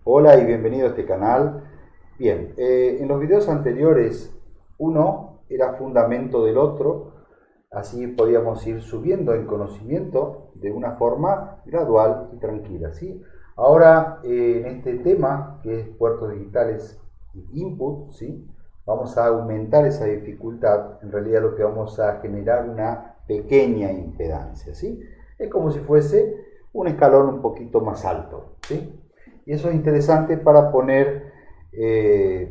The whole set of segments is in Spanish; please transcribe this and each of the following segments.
Hola y bienvenido a este canal. Bien, en los videos anteriores uno era fundamento del otro, así podíamos ir subiendo en conocimiento de una forma gradual y tranquila, ¿sí? Ahora en este tema que es puertos digitales y input, ¿sí? Vamos a aumentar esa dificultad, en realidad lo que vamos a generar una pequeña impedancia, ¿sí? Es como si fuese un escalón un poquito más alto, ¿sí? Y eso es interesante para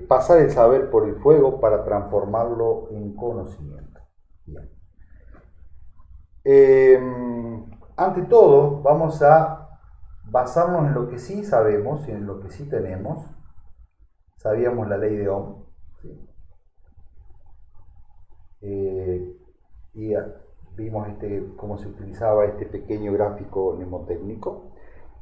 pasar el saber por el fuego para transformarlo en conocimiento. Bien. Eh, Ante todo, vamos a basarnos en lo que sí sabemos y en lo que sí tenemos. Sabíamos la ley de Ohm, ¿sí? eh, y vimos cómo se utilizaba este pequeño gráfico mnemotécnico.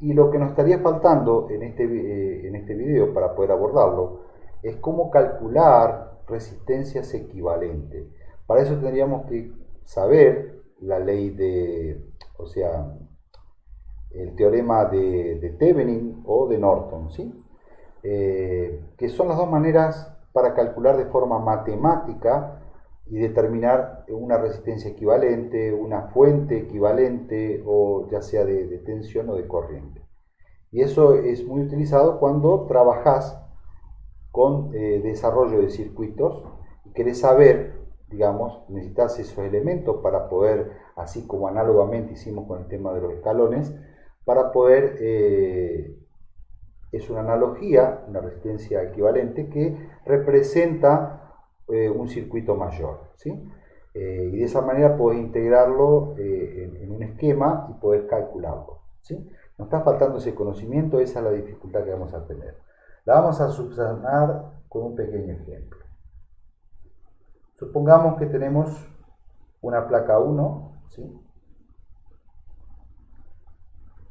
Y lo que nos estaría faltando en este video para poder abordarlo es cómo calcular resistencias equivalentes. Para eso tendríamos que saber la ley o sea, el teorema de Thevenin o de Norton, ¿sí? Que son las dos maneras para calcular de forma matemática y determinar una resistencia equivalente, una fuente equivalente o ya sea de tensión o de corriente. Y eso es muy utilizado cuando trabajas con desarrollo de circuitos y querés saber, digamos, necesitas esos elementos para poder, así como análogamente hicimos con el tema de los escalones, para poder, es una analogía, una resistencia equivalente que representa un circuito mayor, ¿sí? Y de esa manera podés integrarlo en un esquema y podés calcularlo, ¿sí? Nos está faltando ese conocimiento, esa es la dificultad que vamos a tener. La vamos a subsanar con un pequeño ejemplo. Supongamos que tenemos una placa 1, ¿sí?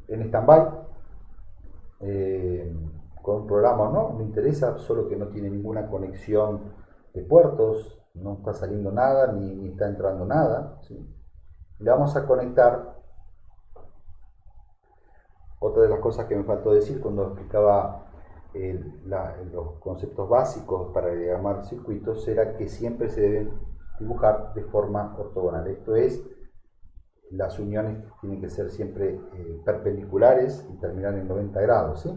En stand-by, con un programa o no, no interesa, solo que no tiene ninguna conexión de puertos, no está saliendo nada, ni está entrando nada, ¿sí? Le vamos a conectar, otra de las cosas que me faltó decir cuando explicaba los conceptos básicos para diagramar circuitos era que siempre se deben dibujar de forma ortogonal. Esto es, las uniones tienen que ser siempre perpendiculares y terminar en 90 grados, ¿sí?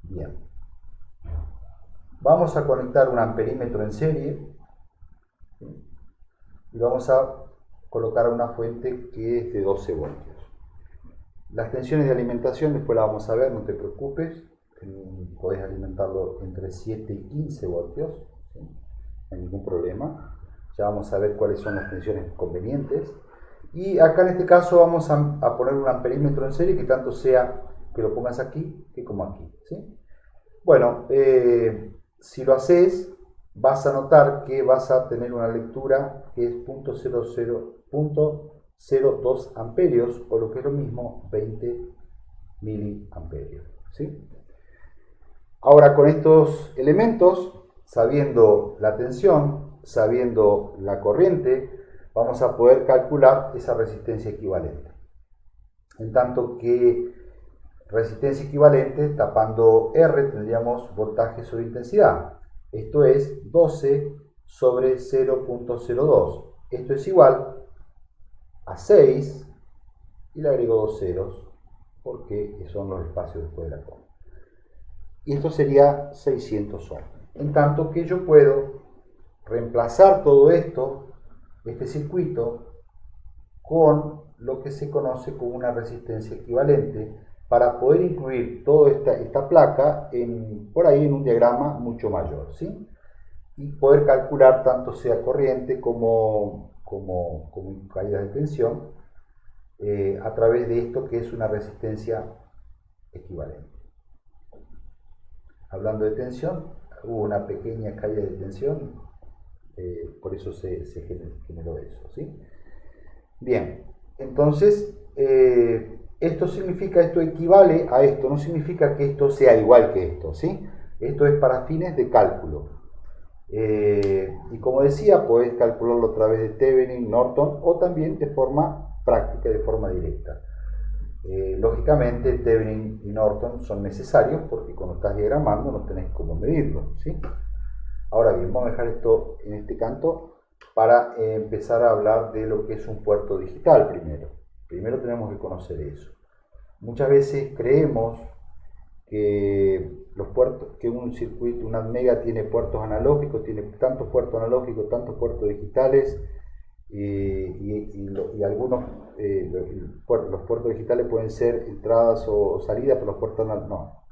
Bien. Vamos a conectar un amperímetro en serie, ¿sí? Y vamos a colocar una fuente que es de 12 voltios. Las tensiones de alimentación después las vamos a ver, no te preocupes. Podés alimentarlo entre 7 y 15 voltios, ¿sí? No hay ningún problema. Ya vamos a ver cuáles son las tensiones convenientes. Y acá en este caso vamos a poner un amperímetro en serie que tanto sea que lo pongas aquí que como aquí, ¿sí? Bueno, si lo haces, vas a notar que vas a tener una lectura que es 0.02 amperios, o lo que es lo mismo, 20 miliamperios, ¿sí? Ahora con estos elementos, sabiendo la tensión, sabiendo la corriente, vamos a poder calcular esa resistencia equivalente. En tanto que resistencia equivalente, tapando R, tendríamos voltaje sobre intensidad. Esto es 12 sobre 0.02. Esto es igual a 6 y le agrego dos ceros porque son los espacios después de la coma. Y esto sería 600 ohms. En tanto que yo puedo reemplazar todo esto, este circuito, con lo que se conoce como una resistencia equivalente para poder incluir toda esta placa por ahí en un diagrama mucho mayor, ¿sí? Y poder calcular tanto sea corriente como caída de tensión a través de esto que es una resistencia equivalente. Hablando de tensión, hubo una pequeña caída de tensión, por eso se generó eso, ¿sí? Bien, entonces esto equivale a esto, no significa que esto sea igual que esto, ¿sí? Esto es para fines de cálculo. Y como decía, podés calcularlo a través de Thevenin, Norton o también de forma práctica, de forma directa. Lógicamente, Thevenin y Norton son necesarios porque cuando estás diagramando no tenés cómo medirlo, ¿sí? Ahora bien, vamos a dejar esto en este canto para empezar a hablar de lo que es un puerto digital primero. Primero tenemos que conocer eso. Muchas veces creemos que los puertos, que un circuito, una mega tiene puertos analógicos, tiene tantos puertos analógicos, tantos puertos digitales, y algunos los puertos digitales pueden ser entradas o salidas, pero los puertos no.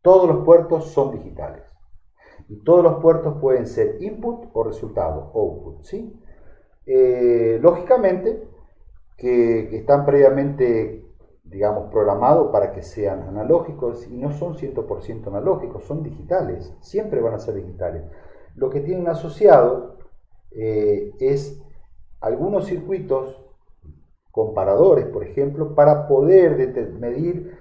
Todos los puertos son digitales y todos los puertos pueden ser input o resultado, output, ¿sí? Lógicamente que están previamente, digamos, programados para que sean analógicos y no son 100% analógicos, son digitales, siempre van a ser digitales. Lo que tienen asociado es algunos circuitos comparadores, por ejemplo, para poder medir,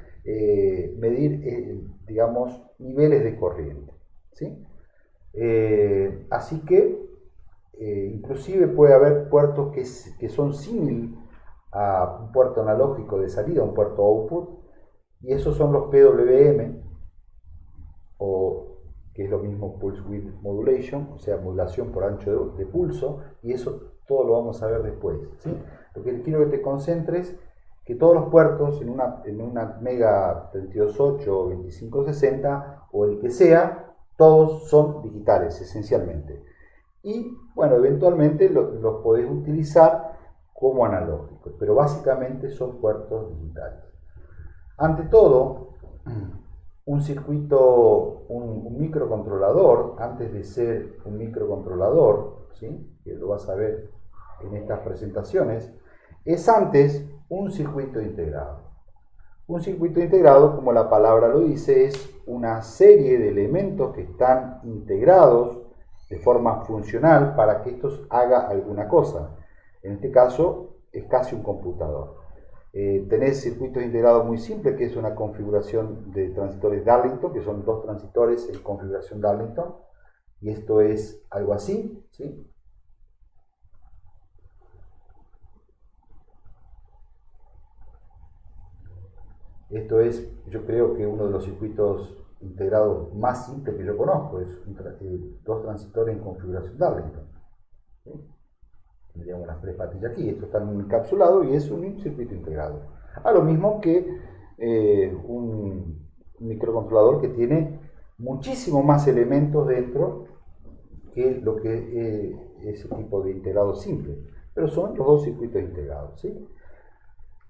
digamos, niveles de corriente, ¿sí? Así que inclusive puede haber puertos que son similares a un puerto analógico de salida, un puerto output, y esos son los PWM, o que es lo mismo Pulse Width Modulation, o sea, modulación por ancho de pulso, y eso todo lo vamos a ver después, ¿sí? Lo que quiero que te concentres que todos los puertos en una Mega 32.8 o 2560 o el que sea, todos son digitales esencialmente. Y bueno, eventualmente los podés utilizar como analógicos, pero básicamente son puertos digitales. Ante todo, un circuito, un microcontrolador, antes de ser un microcontrolador, ¿sí?, que lo vas a ver en estas presentaciones, es antes un circuito integrado. Un circuito integrado, como la palabra lo dice, es una serie de elementos que están integrados de forma funcional para que esto haga alguna cosa. En este caso, es casi un computador. Tenés circuitos integrados muy simples, que es una configuración de transistores Darlington, que son dos transistores en configuración Darlington, y esto es algo así, ¿sí? Esto es, yo creo que uno de los circuitos integrados más simples que yo conozco, es dos transistores en configuración Darlington, ¿sí? Tendríamos las tres patillas aquí, esto está encapsulado y es un circuito integrado. A lo mismo que un microcontrolador que tiene muchísimo más elementos dentro que lo que ese tipo de integrado simple, pero son los dos circuitos integrados, ¿sí?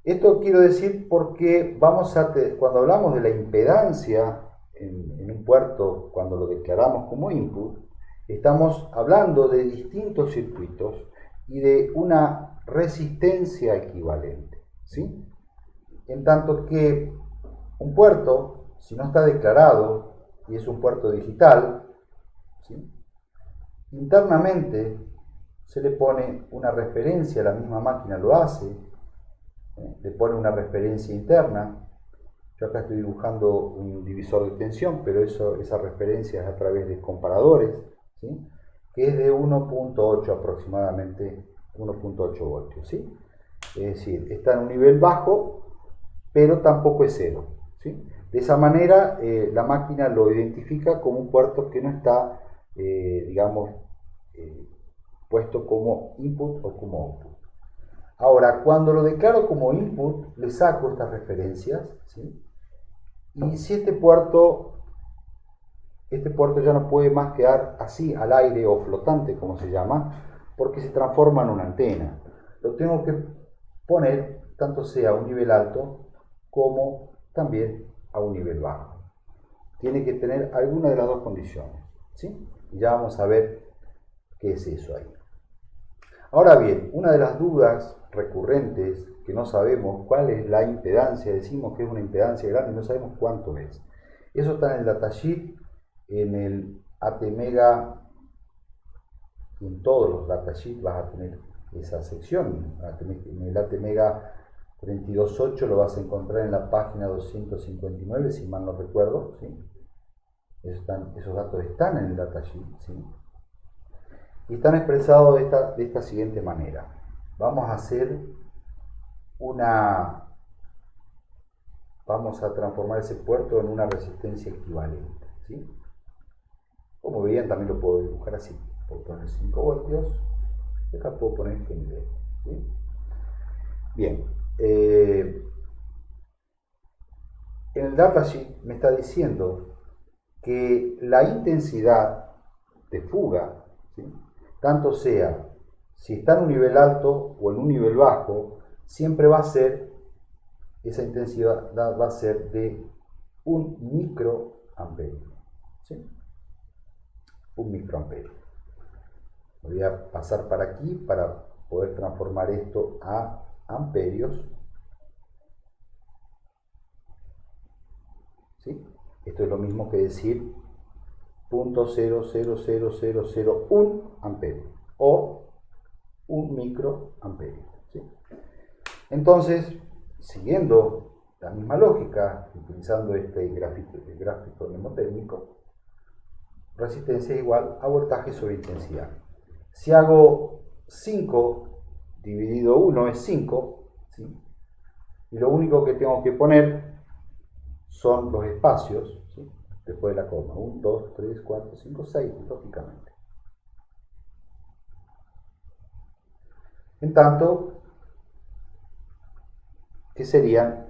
Esto quiero decir porque cuando hablamos de la impedancia en un puerto, cuando lo declaramos como input, estamos hablando de distintos circuitos y de una resistencia equivalente, ¿sí? En tanto que un puerto, si no está declarado y es un puerto digital, ¿sí?, internamente se le pone una referencia, la misma máquina lo hace, le pone una referencia interna. Yo acá estoy dibujando un divisor de tensión, pero esa referencia es a través de comparadores, ¿sí?, que es de 1.8 aproximadamente, 1.8 voltios, ¿sí? Es decir, está en un nivel bajo, pero tampoco es cero, ¿sí? De esa manera, la máquina lo identifica como un puerto que no está, digamos, puesto como input o como output. Ahora, cuando lo declaro como input, le saco estas referencias, ¿sí? Y si este puerto ya no puede más quedar así, al aire o flotante, como se llama, porque se transforma en una antena. Lo tengo que poner, tanto sea a un nivel alto, como también a un nivel bajo. Tiene que tener alguna de las dos condiciones, ¿sí? Y ya vamos a ver qué es eso ahí. Ahora bien, una de las dudas recurrentes, que no sabemos cuál es la impedancia, decimos que es una impedancia grande y no sabemos cuánto es. Eso está en el datasheet, en el ATmega, en todos los datasheets vas a tener esa sección. En el ATmega 32.8 lo vas a encontrar en la página 259, si mal no recuerdo, ¿sí? Esos datos están en el datasheet, ¿sí? Y están expresados de esta siguiente manera. Vamos a hacer una vamos a transformar ese puerto en una resistencia equivalente, ¿sí? Como veían, también lo puedo dibujar así. Puedo poner 5 voltios, y acá puedo poner GND, ¿sí? Bien, en el datasheet me está diciendo que la intensidad de fuga, ¿sí?, tanto sea si está en un nivel alto o en un nivel bajo, siempre va a ser, esa intensidad va a ser de 1 microamperio, ¿sí? 1 microamperio. Voy a pasar para aquí para poder transformar esto a amperios, ¿sí? Esto es lo mismo que decir 0.000001 amperio o 1 microamperio, ¿sí? Entonces, siguiendo la misma lógica, utilizando este gráfico mnemotécnico, resistencia es igual a voltaje sobre intensidad. Si hago 5 dividido 1 es 5, ¿sí? Y lo único que tengo que poner son los espacios, ¿sí?, después de la coma. 1, 2, 3, 4, 5, 6, lógicamente. En tanto, que serían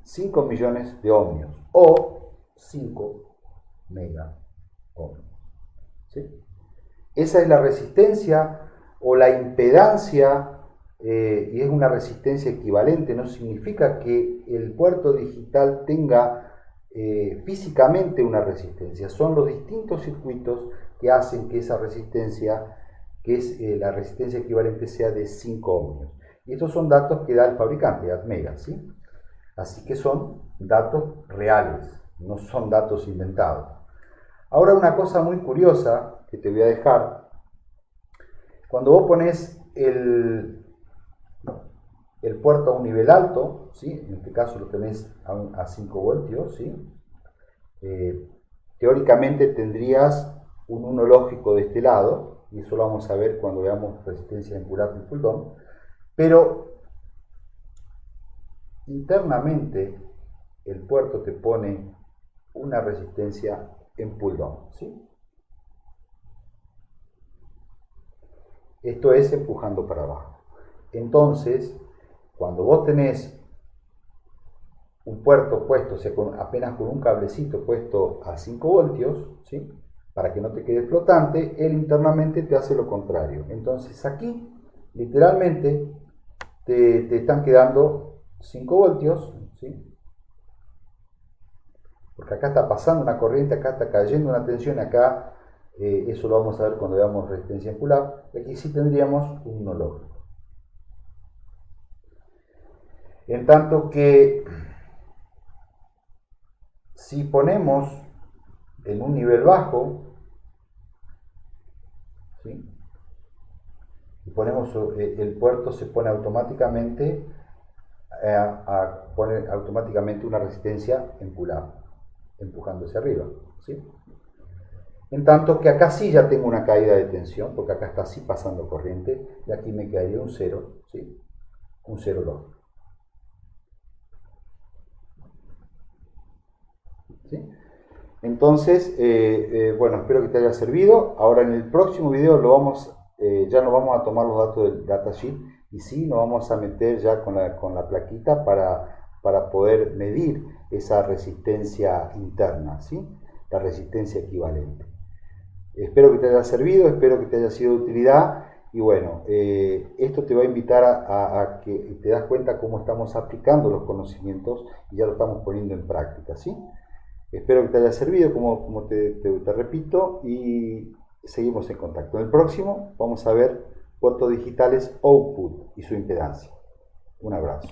5 millones de ohmios o 5 mega ohmios, ¿sí? Esa es la resistencia o la impedancia, y es una resistencia equivalente. No significa que el puerto digital tenga físicamente una resistencia. Son los distintos circuitos que hacen que esa resistencia, que es la resistencia equivalente, sea de 5 ohmios. Y estos son datos que da el fabricante, Atmega, ¿sí? Así que son datos reales, no son datos inventados. Ahora, una cosa muy curiosa que te voy a dejar: cuando vos pones el puerto a un nivel alto, ¿sí?, en este caso lo tenés a 5 voltios, ¿sí?, teóricamente tendrías un 1 lógico de este lado, y eso lo vamos a ver cuando veamos resistencia en pull-up y pull-down, pero internamente el puerto te pone una resistencia en pull-down, ¿sí? Esto es empujando para abajo. Entonces, cuando vos tenés un puerto puesto, o sea, apenas con un cablecito puesto a 5 voltios, ¿sí?, para que no te quede flotante, él internamente te hace lo contrario. Entonces aquí, literalmente, te están quedando 5 voltios, ¿sí?, porque acá está pasando una corriente, acá está cayendo una tensión, acá, eso lo vamos a ver cuando veamos resistencia en pull-up, y aquí sí tendríamos un no lógico. En tanto que si ponemos en un nivel bajo, ¿sí?, y ponemos el puerto, se pone automáticamente pone automáticamente una resistencia en pull-up, empujando hacia arriba, ¿sí? En tanto que acá sí ya tengo una caída de tensión, porque acá está así pasando corriente, y aquí me quedaría un 0, ¿sí?, un 0 lógico, ¿sí? Entonces, bueno, espero que te haya servido. Ahora en el próximo video ya no vamos a tomar los datos del datasheet, y sí nos vamos a meter ya con la plaquita para poder medir esa resistencia interna, ¿sí?, la resistencia equivalente. Espero que te haya servido, espero que te haya sido de utilidad, y bueno, esto te va a invitar a que te das cuenta cómo estamos aplicando los conocimientos y ya lo estamos poniendo en práctica, ¿sí? Espero que te haya servido, como te repito, y seguimos en contacto. En el próximo vamos a ver puertos digitales output y su impedancia. Un abrazo.